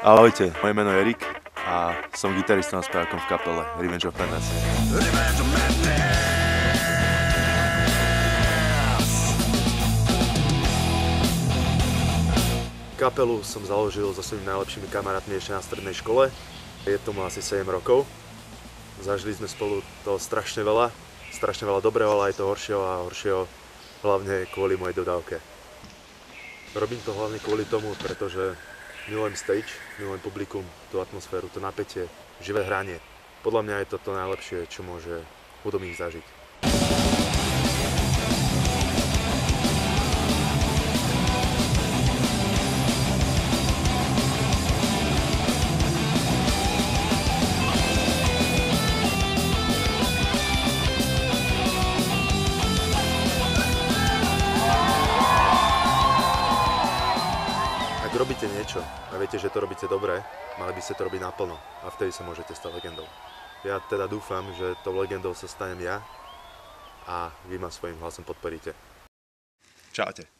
Ahojte, moje meno je Erik a som gitaristom a spevákom v kapele Revenge of Madness. Kapelu som založil so svojimi najlepšími kamarátmi ešte na strednej škole. Je tomu asi 7 rokov. Zažili sme spolu toho strašne veľa dobrého, ale aj toho horšieho a horšieho hlavne kvôli mojej dodávke. Robím to hlavne kvôli tomu, pretože milujem stage, milujem publikum, tú atmosféru, to napätie, živé hranie. Podľa mňa je to to najlepšie, čo môže hudobník zažiť. Ak robíte niečo a viete, že to robíte dobre, mali by ste to robiť naplno a vtedy sa môžete stať legendou. Ja teda dúfam, že tou legendou sa stanem ja a vy ma svojím hlasom podporíte. Čaute.